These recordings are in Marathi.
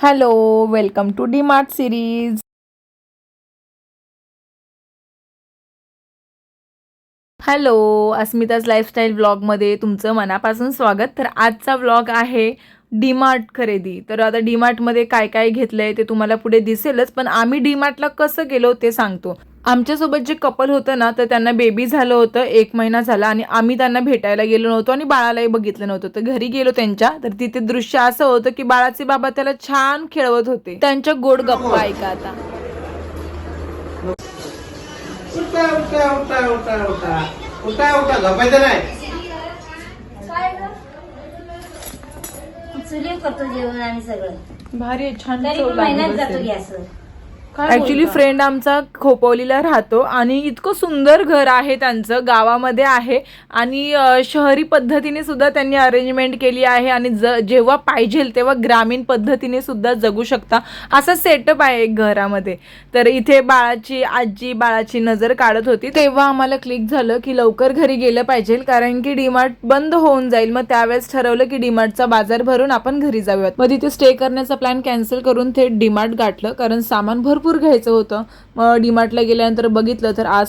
Hello, welcome to D Mart series. Hello, Asmita's lifestyle व्लॉगमध्ये तुमचं मनापासून स्वागत. तर आजचा व्लॉग आहे डीमार्ट खरेदी. तर आता डीमार्टमध्ये काय काय घेतलंय ते तुम्हाला पुढे दिसेलच, पण आम्ही डीमार्टला कसं गेलो ते सांगतो. आमच्यासोबत जे कपल होतं ना, तर त्यांना बेबी झालं होतं, 1 महिना झाला आणि आम्ही त्यांना भेटायला गेलो नव्हतो आणि बाळालाही बघितलं नव्हतं. तर घरी गेलो त्यांच्या, तर तिथे दृश्य असं होतं की बाळाचे बाबा त्याला छान खेळवत होते. त्यांच्या गोड गप्पा ऐका आता. उठा उठा उठा उठा उठा उठा उठा झोपायचं नाही. चुलीवर करतो जेवण आणि सगळं भारी आहे, छान तरी चव पण महिन्यात लागत जातो असेल. गॅसवर. ऍक्च्युली फ्रेंड आमचा खोपोलीला राहतो आणि इतकं सुंदर घर आहे त्यांचं, गावामध्ये आहे आणि शहरी पद्धतीने सुद्धा त्यांनी अरेंजमेंट केली आहे आणि जेव्हा पाहिजे तेव्हा ग्रामीण पद्धतीने सुद्धा जगू शकता असा सेटअप आहे एक घरामध्ये. तर इथे बाळाची आजी बाळाची नजर काढत होती, तेव्हा आम्हाला क्लिक झालं की लवकर घरी गेलं पाहिजे, कारण की डीमार्ट बंद होऊन जाईल. मग त्यावेळेस ठरवलं की डीमार्टचा बाजार भरून आपण घरी जाऊयात. मग तिथे स्टे करण्याचा प्लॅन कॅन्सल करून थेट डीमार्ट गाठलं, कारण सामान भरपूर घ्यायचं होतं. मग डीमार्टला गेल्यानंतर बघितलं तर आज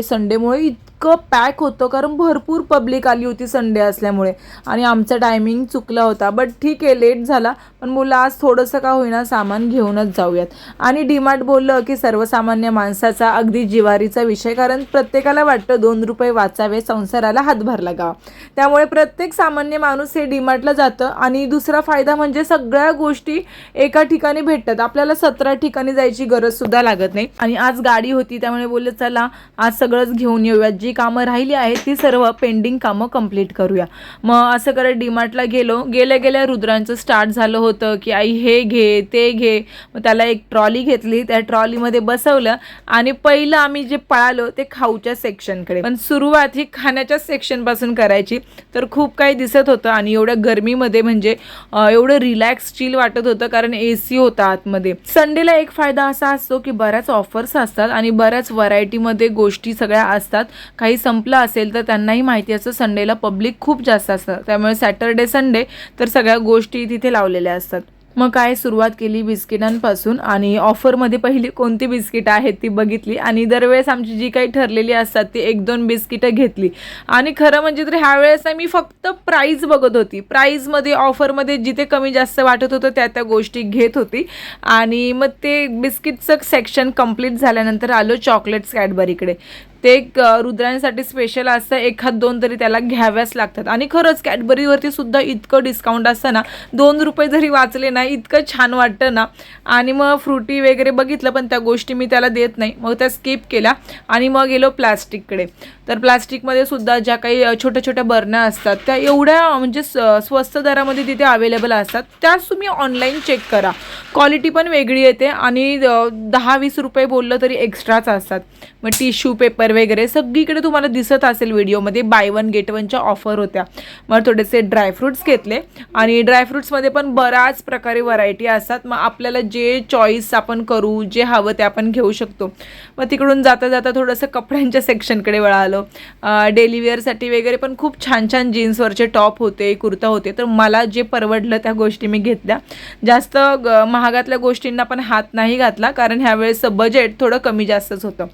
संडेमुळे इतकं पॅक होतं, कारण भरपूर पब्लिक आली होती संडे असल्यामुळे आणि आमचा टायमिंग चुकला होता. बट ठीक आहे, लेट झाला, पण मुलं आज थोडंसं का होईना सामान घेऊनच जाऊयात. आणि डीमार्ट बोललं की सर्वसामान्य माणसाचा अगदी जिवारीचा विषय, कारण प्रत्येकाला वाटतं 2 रुपये वाचावे, संसाराला हातभार लागावा. त्यामुळे प्रत्येक सामान्य माणूस हे डीमार्टला जातं. आणि दुसरा फायदा म्हणजे सगळ्या गोष्टी एका ठिकाणी भेटतात, आपल्याला 17 ठिकाणी जायची गरज सुद्धा लागत नाही. आणि आज गाडी होती त्यामुळे बोलले चला आज सगळंच घेऊन येऊयात, जी कामं राहिली आहेत ती सर्व पेंडिंग कामं कंप्लीट करूया. मग असं करत डीमार्टला गेलो. गेल्या रुद्रांचं स्टार्ट झालं होतं की आई हे घे ते घे. मग त्याला एक ट्रॉली घेतली, त्या ट्रॉलीमध्ये बसवलं आणि पहिलं आम्ही जे पळालो ते खाऊच्या सेक्शनकडे. पण सुरुवात ही खाण्याच्या सेक्शनपासून करायची, तर खूप काही दिसत होतं आणि एवढ्या गरमीमध्ये म्हणजे एवढं रिलॅक्स चिल वाटत होतं, कारण AC होता आतमध्ये. संडेला एक फायदा असा असतो की बऱ्याच ऑफर्स असतात आणि बऱ्याच व्हरायटीमध्ये गोष्टी सगळ्या असतात. काही संपलं असेल तर त्यांनाही माहिती असतं संडेला पब्लिक खूप जास्त असतं, त्यामुळे सॅटर्डे संडे तर सगळ्या गोष्टी तिथे लावलेल्या असतात. मग काय सुरुवात केली बिस्किटांपासून आणि ऑफरमध्ये पहिली कोणती बिस्किटं आहेत ती बघितली आणि दरवेळेस आमची जी काही ठरलेली असतात ती 1-2 बिस्किटं घेतली. आणि खरं म्हणजे तर ह्या वेळेस मी फक्त प्राईज बघत होती, प्राईजमध्ये ऑफरमध्ये जिथे कमी जास्त वाटत होतं त्या गोष्टी घेत होती. आणि मग ते बिस्किटचं सेक्शन कंप्लीट झाल्यानंतर आलो चॉकलेट्स कॅडबरीकडे. ते रुद्रांसाठी स्पेशल असतं, 1-2 तरी त्याला घ्याव्याच लागतात. आणि खरंच कॅडबरीवरती सुद्धा इतकं डिस्काउंट असतं ना, 2 रुपये जरी वाचले ना इतकं छान वाटतं ना. आणि मग फ्रुटी वगैरे बघितलं, पण त्या गोष्टी मी त्याला देत नाही, मग त्या स्किप केल्या. आणि मग गेलो प्लास्टिककडे. तर प्लास्टिकमध्ये सुद्धा ज्या काही छोट्या छोट्या बरण्या असतात त्या एवढ्या म्हणजे स्वस्त दरामध्ये तिथे अवेलेबल असतात, त्याच तुम्ही ऑनलाईन चेक करा, क्वालिटी पण वेगळी येते आणि 10-20 रुपये बोललं तरी एक्स्ट्राच असतात. मग टिश्यू पेपर वगैरे सगळीकडे तुम्हाला दिसत असेल व्हिडिओमध्ये बाय 1 गेट 1च्या ऑफर होत्या. मग थोडेसे ड्रायफ्रुट्स घेतले आणि ड्रायफ्रुट्समध्ये पण बऱ्याच प्रकारे व्हरायटी असतात. मग आपल्याला जे चॉईस आपण करू, जे हवं ते आपण घेऊ शकतो. मग तिकडून जाता जाता थोडंसं कपड्यांच्या सेक्शनकडे वळालो. डेली वेअरसाठी वगैरे पण खूप छान छान जीन्सवरचे टॉप होते, कुर्ता होते. तर मला जे परवडलं त्या गोष्टी मी घेतल्या. जास्त महागातल्या गोष्टींना पण हात नाही घातला, कारण ह्यावेळेस बजेट थोडं कमी जास्तच होतं.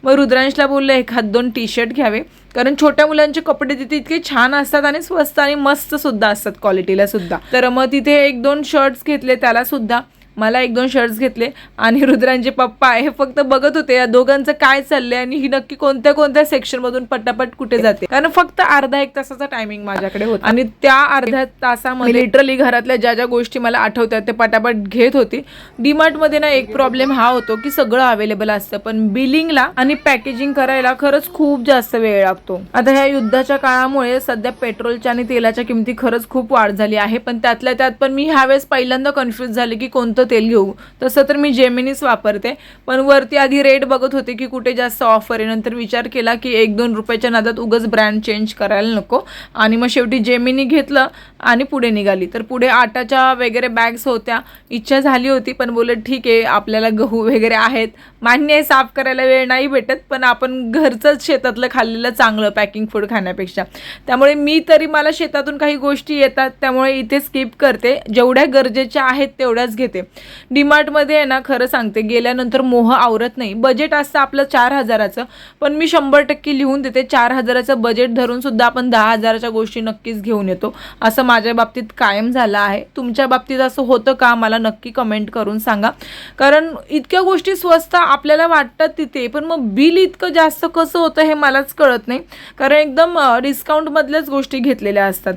मग रुद्रांशला बोललं 1-2 टी-शर्ट घ्यावे, कारण छोट्या मुलांचे कपडे तिथे इतके छान असतात आणि स्वस्त आणि मस्त सुद्धा असतात क्वालिटीला सुद्धा. तर मग तिथे 1-2 शर्ट्स घेतले त्याला सुद्धा, मला 1-2 शर्ट्स घेतले. आणि रुद्रांचे पप्पा हे फक्त बघत होते या दोघांचं काय चाललंय आणि ही नक्की कोणत्या कोणत्या सेक्शनमधून पटापट कुठे जाते, कारण फक्त अर्धा-1 तासाचा टायमिंग माझ्याकडे होता आणि त्या अर्ध्या तासामध्ये लिटरली घरातल्या ज्या ज्या गोष्टी मला आठवतात ते पटापट घेत होती. डीमार्टमध्ये ना एक प्रॉब्लेम हा होतो की सगळं अवेलेबल असतं, पण बिलिंगला आणि पॅकेजिंग करायला खरंच खूप जास्त वेळ लागतो. आता ह्या युद्धाच्या काळामुळे सध्या पेट्रोलच्या आणि तेलाच्या किमती खरंच खूप वाढ झाली आहे, पण त्यातल्या त्यात पण मी ह्यावेळेस पहिल्यांदा कन्फ्यूज झाले की कोणतं तेल घेऊ. तसं तर मी जेमिनीच वापरते, पण वरती आधी रेट बघत होते की कुठे जास्त ऑफर आहे. नंतर विचार केला की 1-2 रुपयाच्या नादात उगाच ब्रँड चेंज करायला नको, आणि मग शेवटी जेमिनी घेतलं आणि पुढे निघाली. तर पुढे आटाच्या वगैरे बॅग्स होत्या, इच्छा झाली होती, पण बोलत ठीक आहे आपल्याला गहू वगैरे आहेत, मान्य आहे साफ करायला वेळ नाही भेटत, पण आपण घरचंच शेतातलं खाल्लेलं चांगलं पॅकिंग फूड खाण्यापेक्षा. त्यामुळे मला शेतातून काही गोष्टी येतात, त्यामुळे इथे स्किप करते, जेवढ्या गरजेच्या आहेत तेवढ्याच घेते. डीमार्टमध्ये आहे ना, खरं सांगते गेल्यानंतर मोह आवरत नाही. बजेट असतं आपलं 4,000चं, पण मी 100% लिहून देते 4,000चं बजेट धरून सुद्धा आपण 10,000च्या गोष्टी नक्कीच घेऊन येतो. असं माझ्या बाबतीत कायम झालं आहे. तुमच्या बाबतीत असं होतं का? मला नक्की कमेंट करून सांगा. कारण इतक्या गोष्टी स्वस्त आपल्याला वाटतात तिथे, पण मग बिल इतकं जास्त कसं होतं हे मलाच कळत नाही. कारण एकदम डिस्काउंटमधल्याच गोष्टी घेतलेल्या असतात.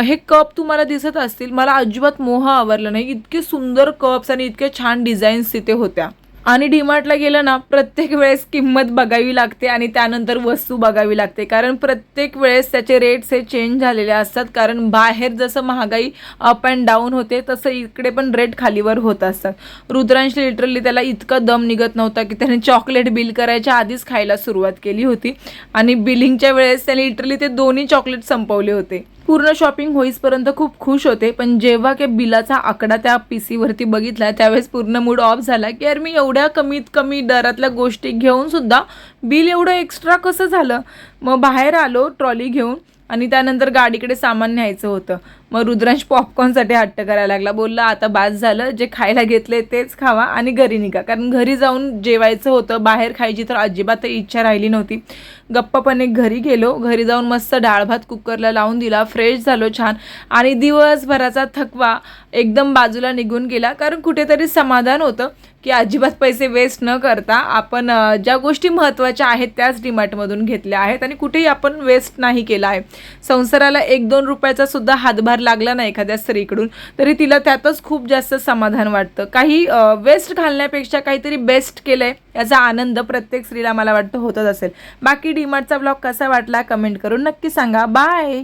हे कप तुम्हाला दिसत असतील, मला अजिबात मोह आवरला नाही. इतके सुंदर कप्स आणि इतके छान डिझाईन्स तिथे होत्या. आणि डीमार्टला गेलं ना, प्रत्येक वेळेस किंमत बघावी लागते आणि त्यानंतर वस्तू बघावी लागते. कारण प्रत्येक वेळेस त्याचे रेट्स हे चेंज झालेले असतात. कारण बाहेर जसं महागाई अप अँड डाऊन होते, तसं इकडे पण रेट खालीवर होत असतात. रुद्रांश लिटरली त्याला इतका दम निघत नव्हता की त्याने चॉकलेट बिल करायच्या आधीच खायला सुरुवात केली होती. आणि बिलिंगच्या वेळेस त्याने लिटरली ते दोन्ही चॉकलेट संपवले होते. पूर्ण शॉपिंग होईसपर्यंत खूप खुश होते, पण जेव्हा की बिलाचा आकडा त्या पीसीवरती बघितला त्यावेळेस पूर्ण मूड ऑफ झाला की यार, मी एवढ्या कमीत कमी दरातल्या गोष्टी घेऊन सुद्धा बिल एवढं एक्स्ट्रा कसं झालं. मग बाहेर आलो ट्रॉली घेऊन आणि त्यानंतर गाडीकडे सामान न्यायचं होतं. मग रुद्रांश पॉपकॉर्नसाठी हट्ट करायला लागला. बोलला आता बास झालं, जे खायला घेतले तेच खावा आणि घरी निघा. कारण घरी जाऊन जेवायचं होतं, बाहेर खायची तर अजिबात इच्छा राहिली नव्हती. गप्पापणे घरी गेलो. घरी जाऊन मस्त डाळ भात कुकरला लावून दिला, फ्रेश झालो छान आणि दिवसभराचा थकवा एकदम बाजूला निघून गेला. कारण कुठेतरी समाधान होतं की अजिबात पैसे वेस्ट न करता आपण ज्या गोष्टी महत्त्वाच्या आहेत त्याच डीमार्टमधून घेतल्या आहेत आणि कुठेही आपण वेस्ट नाही केला आहे. संसाराला 1-2 रुपयाचा सुद्धा हातभार लागला ना एखाद्या स्त्रीकडून, तरी तिला त्यातच खूप जास्त समाधान वाटतं. काही वेस्ट घालण्यापेक्षा काहीतरी बेस्ट केलं आहे याचा आनंद प्रत्येक स्त्रीला मला वाटतं होतच असेल. बाकी डीमार्टचा ब्लॉग कसा वाटला कमेंट करून नक्की सांगा. बाय.